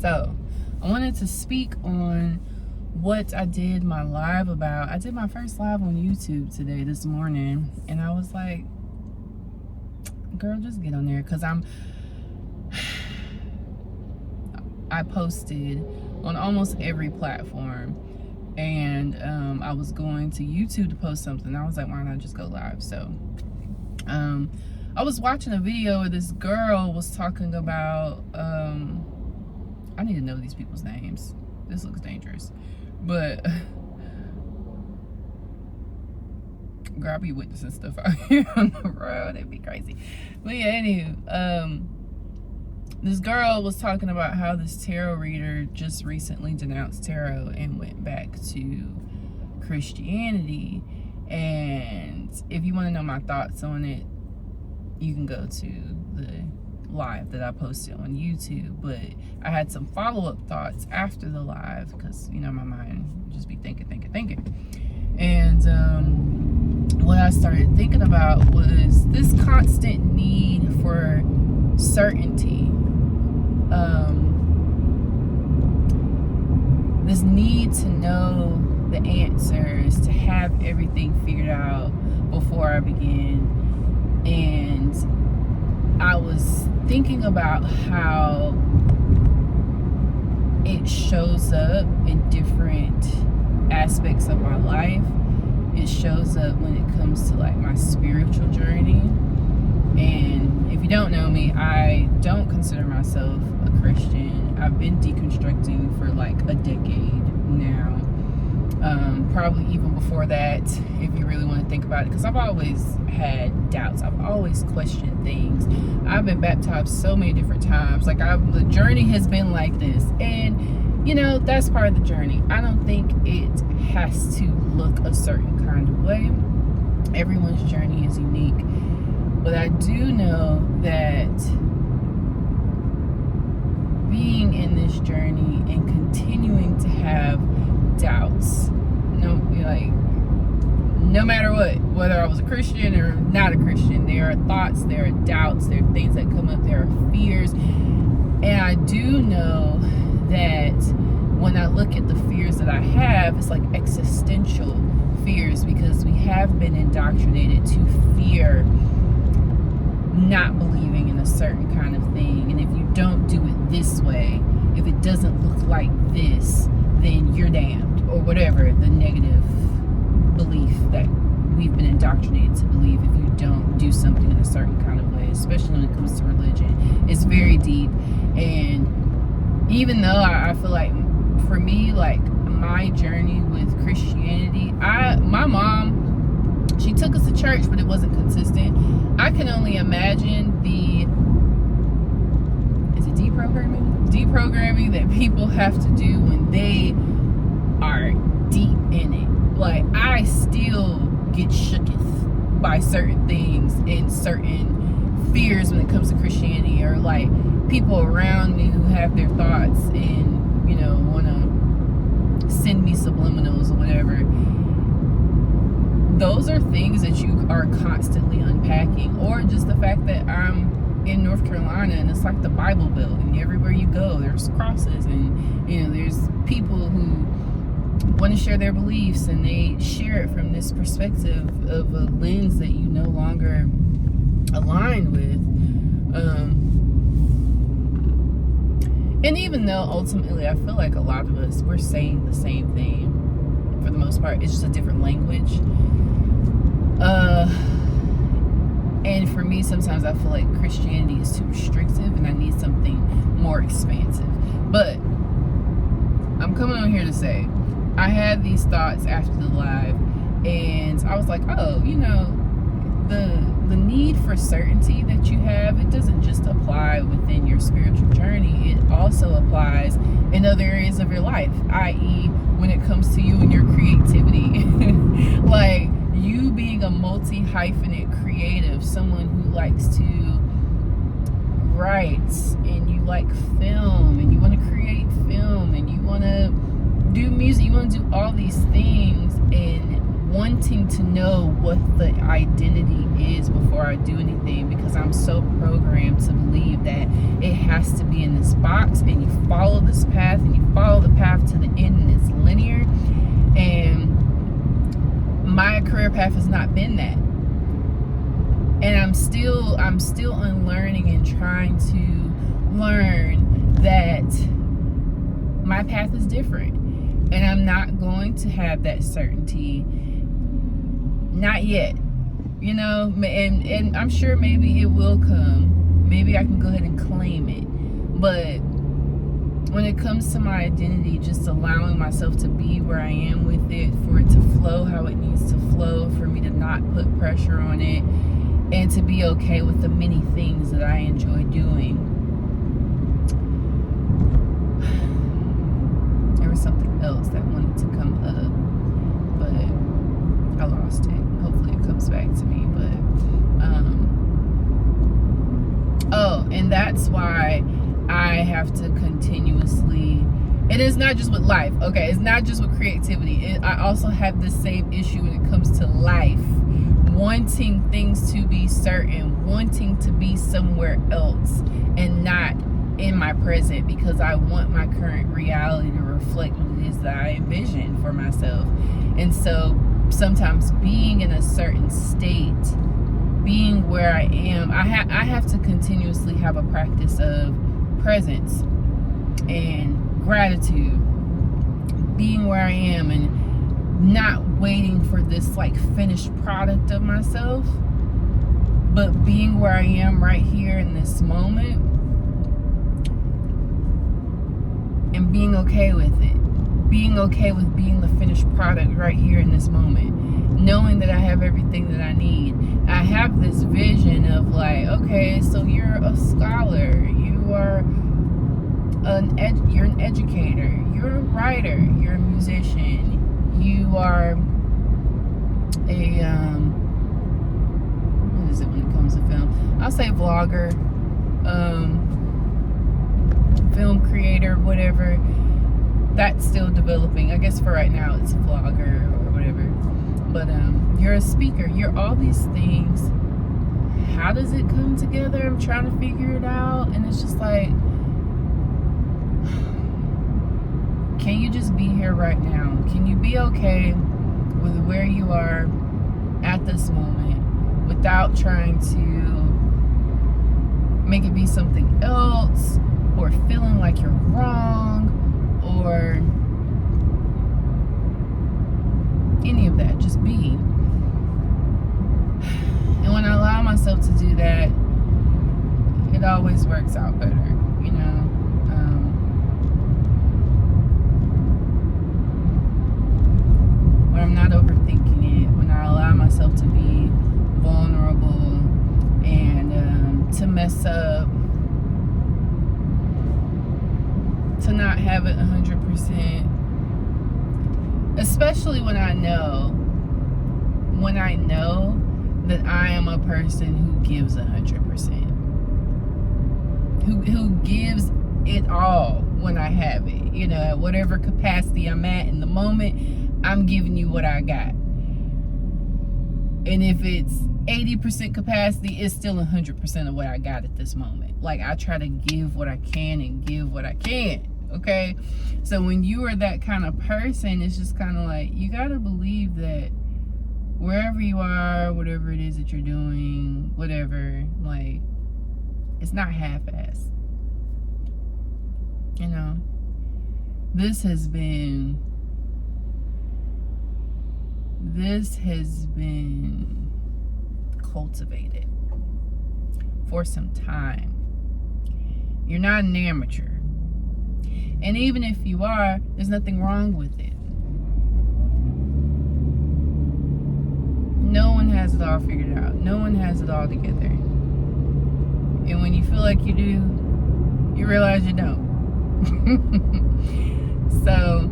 So, I wanted to speak on what I did my live about. I did my first live on YouTube today, this morning, and I was like, girl, just get on there, because I posted on almost every platform, and I was going to YouTube to post something. I was like, why not just go live? So I was watching a video where this girl was talking about I need to know these people's names. This looks dangerous, but girl, I be witnessing stuff out here on the road. It'd be crazy. But yeah, anywho, this girl was talking about how this tarot reader just recently denounced tarot and went back to Christianity. And if you want to know my thoughts on it, you can go to the live that I posted on YouTube. But I had some follow-up thoughts after the live, because you know my mind just be thinking. And what I started thinking about was this constant need for certainty. This need to know the answers, to have everything figured out before I begin. And I was thinking about how it shows up in different aspects of my life. It shows up when it comes to like my spiritual journey. And if you don't know me, I don't consider myself a Christian. I've been deconstructing for like a decade now. Probably even before that, if you really want to think about it, because I've always had doubts. I've always questioned things. I've been baptized so many different times. Like the journey has been like this. And, you know, that's part of the journey. I don't think it has to look a certain kind of way. Everyone's journey is unique. But I do know that being in this journey and continuing to have doubts, no matter what, whether I was a Christian or not a Christian, there are thoughts, there are doubts, there are things that come up, there are fears. And I do know that when I look at the fears that I have, it's like existential fears, because we have been indoctrinated to fear not believing in a certain kind of thing. And if you don't do it this way, if it doesn't look like this, then you're damned, or whatever the negative belief that we've been indoctrinated to believe. If you don't do something in a certain kind of way, especially when it comes to religion, it's very deep. And even though I feel like for me, like my journey with Christianity, my mom, she took us to church, but it wasn't consistent. I can only imagine is it deprogramming that people have to do when they are deep in it. Like, I still get shooketh by certain things and certain fears when it comes to Christianity, or like people around me who have their thoughts and, you know, want to send me subliminals or whatever. Those are things that you are constantly unpacking. Or just the fact that I'm in North Carolina and it's like the Bible Belt, and everywhere you go there's crosses, and you know there's people who want to share their beliefs, and they share it from this perspective of a lens that you no longer align with. And even though ultimately I feel like a lot of us, we're saying the same thing for the most part, it's just a different language. And for me, sometimes I feel like Christianity is too restrictive and I need something more expansive. But I'm coming on here to say, I had these thoughts after the live, and I was like, oh, you know, the need for certainty that you have, it doesn't just apply within your spiritual journey, it also applies in other areas of your life, i.e. when it comes to you and your creativity. Like, you being a multi-hyphenate creative, someone who likes to write, and you like film, and you want to create film, and you want to do music, you want to do all these things, and wanting to know what the identity is before I do anything, because I'm so programmed to believe that it has to be in this box, and you follow this path and you follow the path to the end, and it's linear. And my career path has not been that, and I'm still unlearning and trying to learn that my path is different, and I'm not going to have that certainty, not yet, and I'm sure maybe it will come. Maybe I can go ahead and claim it. But when it comes to my identity, just allowing myself to be where I am with it, for it to flow how it needs to flow, for me to not put pressure on it, and to be okay with the many things that I enjoy doing. There was something else that wanted to come up, but I lost it. Hopefully it comes back to me. But and that's why I have to continuously, it is not just with life, okay? It's not just with creativity. I also have the same issue when it comes to life. Wanting things to be certain, wanting to be somewhere else and not in my present, because I want my current reality to reflect what it is that I envision for myself. And so sometimes being in a certain state, being where I am, I have to continuously have a practice of presence and gratitude, being where I am and not waiting for this like finished product of myself, but being where I am right here in this moment and being okay with it, being okay with being the finished product right here in this moment, knowing that I have everything that I need. I have this vision of like, okay, so you're a scholar, you are you're an educator, you're a writer, you're a musician, you are a what is it when it comes to film? I'll say vlogger, film creator, whatever. That's still developing. I guess for right now it's a vlogger or whatever. But you're a speaker, you're all these things. How does it come together? I'm trying to figure it out, and it's just like, can you just be here right now? Can you be okay with where you are at this moment without trying to make it be something else, or feeling like you're wrong, or any of that? Just be. And when I allow myself to do that, it always works out better, when I'm not overthinking it, when I allow myself to be vulnerable and to mess up, to not have it 100%, especially when I know that I am a person who gives 100%, who gives it all when I have it, at whatever capacity I'm at in the moment. I'm giving you what I got. And if it's 80% capacity, it's still 100% of what I got at this moment. Like, I try to give what I can and give what I can, okay? So when you are that kind of person, it's just kind of like, you got to believe that wherever you are, whatever it is that you're doing, whatever, like, it's not half-assed. This has been cultivated for some time. You're not an amateur. And even if you are, there's nothing wrong with it. No one has it all figured out. No one has it all together. And when you feel like you do, you realize you don't. So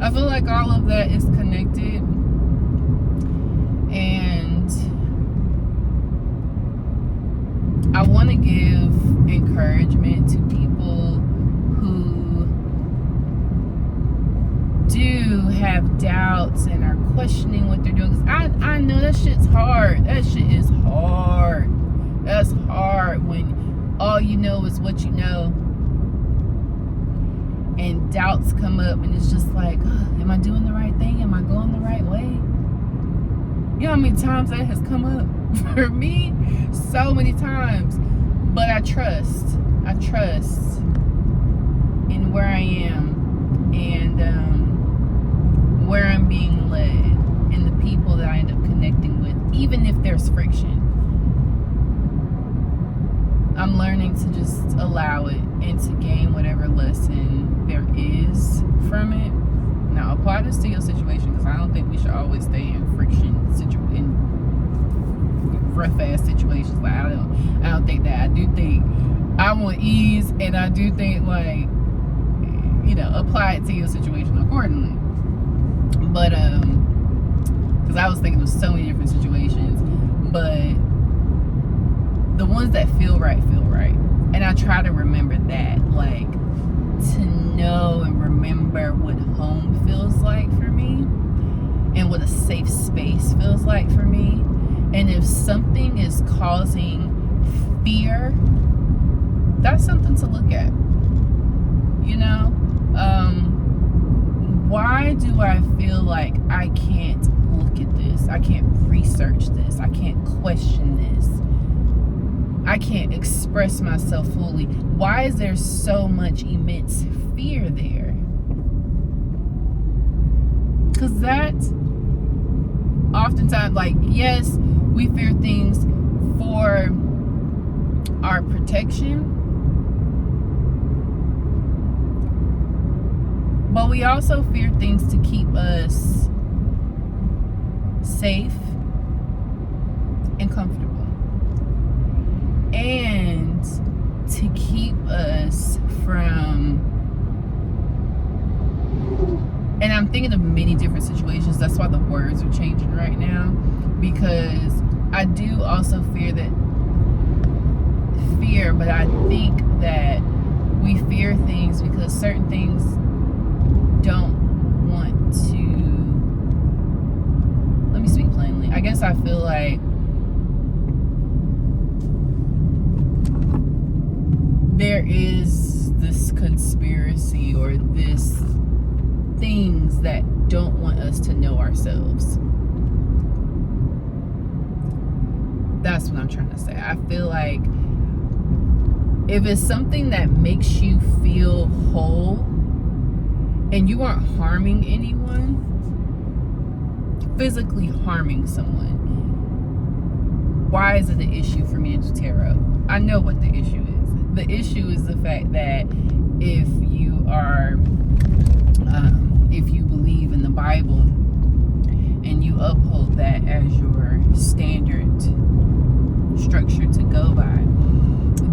I feel like all of that is connected, and I want to give encouragement to people who do have doubts and questioning what they're doing. 'Cause I know that shit's hard. That shit is hard. That's hard when all you know is what you know. And doubts come up, and it's just like, oh, am I doing the right thing? Am I going the right way? You know how many times that has come up for me? So many times. But I trust in where I am, and where I'm being led, and the people that I end up connecting with, even if there's friction. I'm learning to just allow it and to gain whatever lesson there is from it. Now, apply this to your situation, because I don't think we should always stay in friction, in rough ass situations. Like, I don't think that. I do think I want ease, and I do think, like, you know, apply it to your situation accordingly. But because I was thinking of so many different situations, but the ones that feel right, and I try to remember that, like, to know and remember what home feels like for me, and what a safe space feels like for me. And if something is causing fear, that's something to look at. You know, why do I feel like I can't look at this? I can't research this. I can't question this. I can't express myself fully. Why is there so much immense fear there? Because that's oftentimes, like, yes, we fear things for our protection, but we also fear things to keep us safe and comfortable, and to keep us from, and I'm thinking of many different situations. That's why the words are changing right now, because I do also fear, but I think that we fear things because certain things don't want to, let me speak plainly. I guess I feel like there is this conspiracy, or this things that don't want us to know ourselves. That's what I'm trying to say. I feel like if it's something that makes you feel whole and you aren't harming anyone, physically harming someone, why is it an issue for me to do tarot? I know what the issue is. The issue is the fact that if you are, if you believe in the Bible and you uphold that as your standard structure to go by,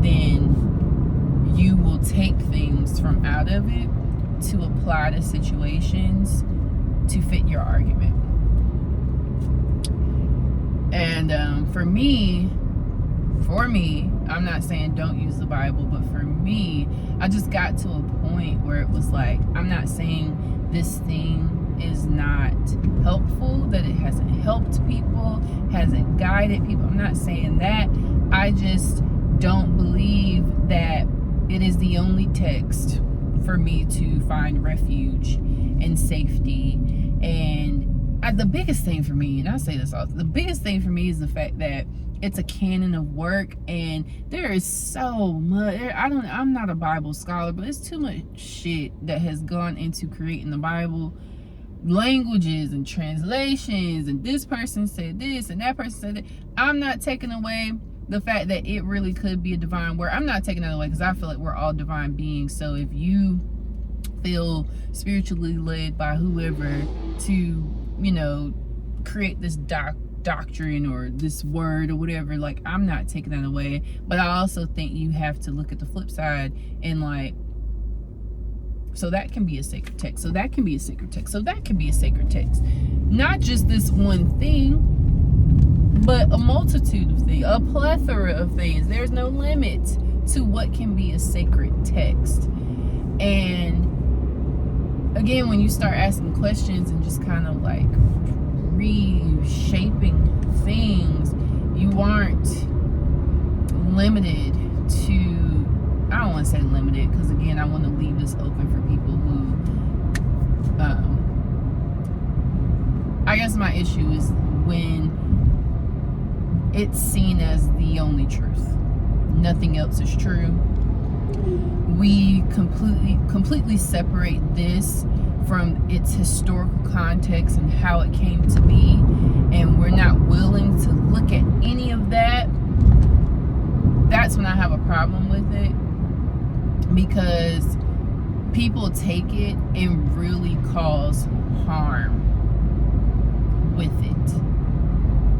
then you will take things from out of it to apply to situations to fit your argument. And for me, I'm not saying don't use the Bible, but for me, I just got to a point where it was like, I'm not saying this thing is not helpful, that it hasn't helped people, hasn't guided people. I'm not saying that. I just don't believe that it is the only text for me to find refuge and safety. And the biggest thing for me, and I say this often, the biggest thing for me is the fact that it's a canon of work, and there is so much. I'm not a Bible scholar, but it's too much shit that has gone into creating the Bible. Languages and translations, and this person said this and that person said that. I'm not taking away the fact that it really could be a divine word. I'm not taking that away, because I feel like we're all divine beings. So if you feel spiritually led by whoever to, you know, create this doctrine or this word or whatever, like, I'm not taking that away. But I also think you have to look at the flip side and, like, so that can be a sacred text, so that can be a sacred text, so that can be a sacred text. Not just this one thing, but a multitude of things, a plethora of things. There's no limit to what can be a sacred text. And again, when you start asking questions and just kind of like reshaping things, you aren't limited to, I don't want to say limited, because again, I want to leave this open for people who, I guess my issue is when it's seen as the only truth. Nothing else is true. We completely separate this from its historical context and how it came to be, and we're not willing to look at any of that. That's when I have a problem with it, because people take it and really cause harm with it.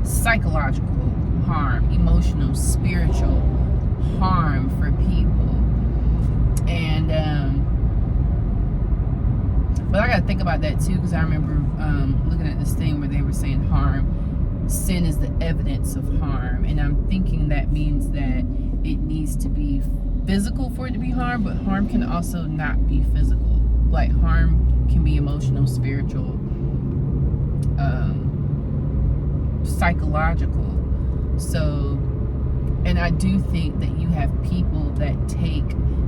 Psychological harm, emotional, spiritual harm for people. And but I gotta think about that too, because I remember looking at this thing where they were saying sin is the evidence of harm, and I'm thinking that means that it needs to be physical for it to be harm, but harm can also not be physical. Like, harm can be emotional, spiritual, psychological. So, and I do think that you have people that take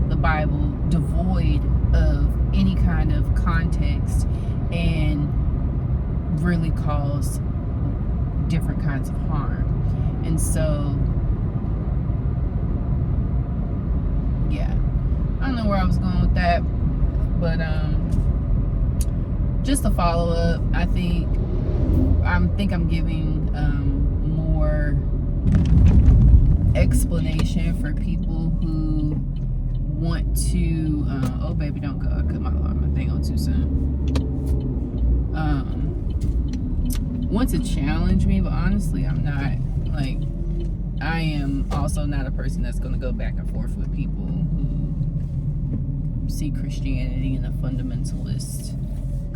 the Bible devoid of any kind of context and really cause different kinds of harm. And so, yeah, I don't know where I was going with that, but just to follow up, I think I'm giving more explanation for people who want to oh baby, don't go, I cut my thing on too soon. Want to challenge me, but honestly I'm not. Like, I am also not a person that's going to go back and forth with people who see Christianity in a fundamentalist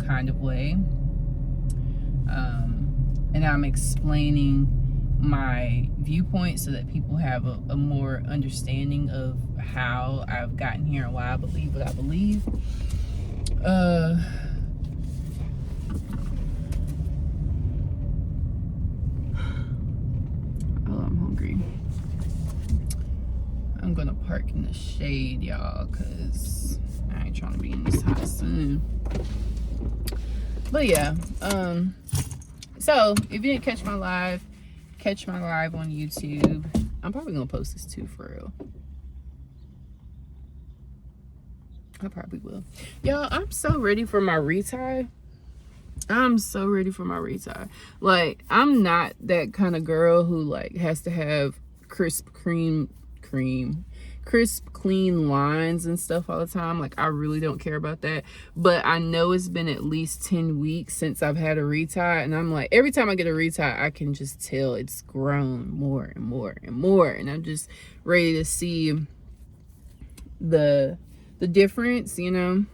kind of way. And I'm explaining my viewpoint so that people have a more understanding of how I've gotten here and why I believe what I believe. Oh, I'm hungry. I'm gonna park in the shade, y'all, because I ain't trying to be in this hot sun. But yeah, so if you didn't catch my live on YouTube. I'm probably gonna post this too, for real. I probably will. Y'all, I'm so ready for my retie. Like, I'm not that kind of girl who like has to have crisp clean lines and stuff all the time. Like, I really don't care about that. But I know it's been at least 10 weeks since I've had a retie, and I'm like, every time I get a retie, I can just tell it's grown more and more and more, and I'm just ready to see the difference, you know.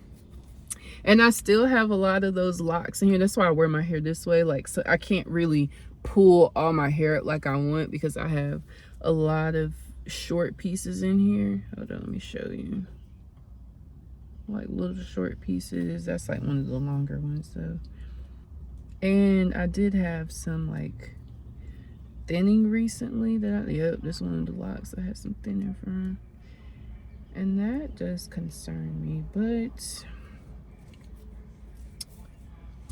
And I still have a lot of those locks in here. That's why I wear my hair this way. Like, so I can't really pull all my hair up like I want, because I have a lot of short pieces in here. Hold on, let me show you. Like, little short pieces. That's like one of the longer ones though. And I did have some like thinning recently that yep, this one of the locks I had some thinning from. And that does concern me, but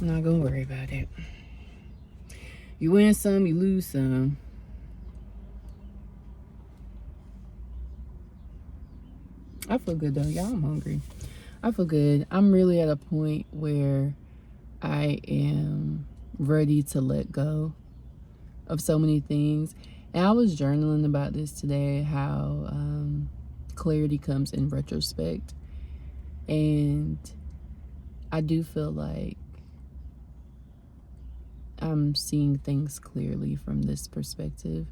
I'm not gonna worry about it. You win some, you lose some. I feel good though, y'all. I'm hungry. I feel good. I'm really at a point where I am ready to let go of so many things. And I was journaling about this today, how clarity comes in retrospect. And I do feel like I'm seeing things clearly from this perspective.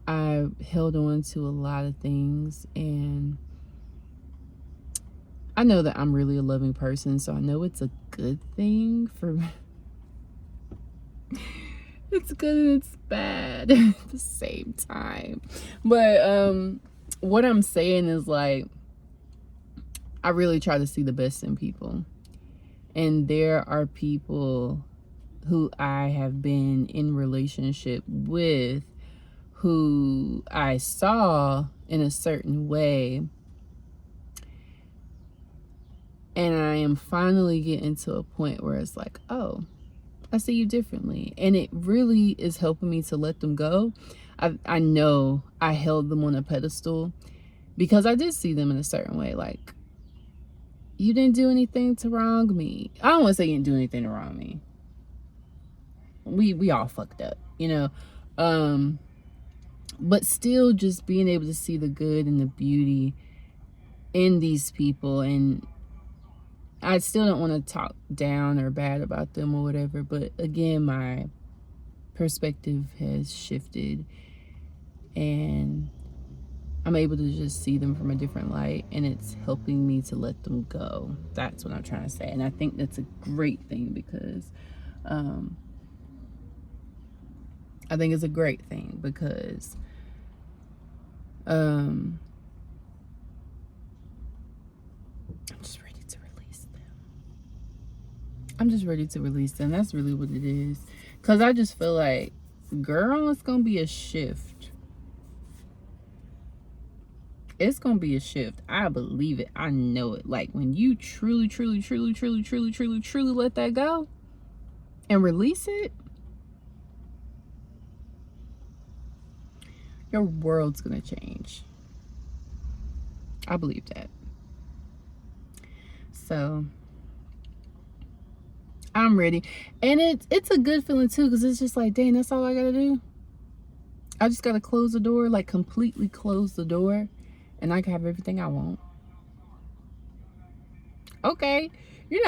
I held on to a lot of things, and I know that I'm really a loving person, so I know it's a good thing for me. It's good and it's bad at the same time. But what I'm saying is, like, I really try to see the best in people. And there are people who I have been in relationship with, who I saw in a certain way, and I am finally getting to a point where it's like, oh, I see you differently. And it really is helping me to let them go. I know I held them on a pedestal because I did see them in a certain way. Like, you didn't do anything to wrong me. I don't want to say you didn't do anything to wrong me. We all fucked up, you know. But still just being able to see the good and the beauty in these people. And I still don't want to talk down or bad about them or whatever, but again, my perspective has shifted and I'm able to just see them from a different light, and it's helping me to let them go. That's what I'm trying to say. And I think that's a great thing because I think it's a great thing because I'm just ready to release them. I'm just ready to release them. That's really what it is. Because I just feel like, girl, it's going to be a shift. It's going to be a shift. I believe it. I know it. Like, when you truly let that go and release it, your world's going to change. I believe that. So I'm ready. And it's a good feeling too, because it's just like, dang, that's all I gotta do. I just gotta close the door, like completely close the door, and I can have everything I want. Okay. You're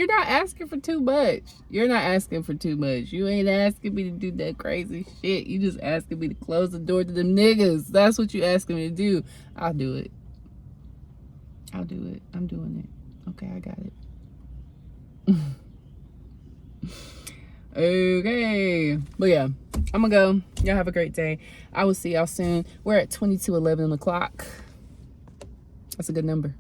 not asking for too much. You're not asking for too much. You ain't asking me to do that crazy shit. You just asking me to close the door to them niggas. That's what you asking me to do. I'll do it. I'll do it. I'm doing it. Okay, I got it. Okay. But yeah, I'm gonna go. Y'all have a great day. I will see y'all soon. We're at 22:11 o'clock. That's a good number.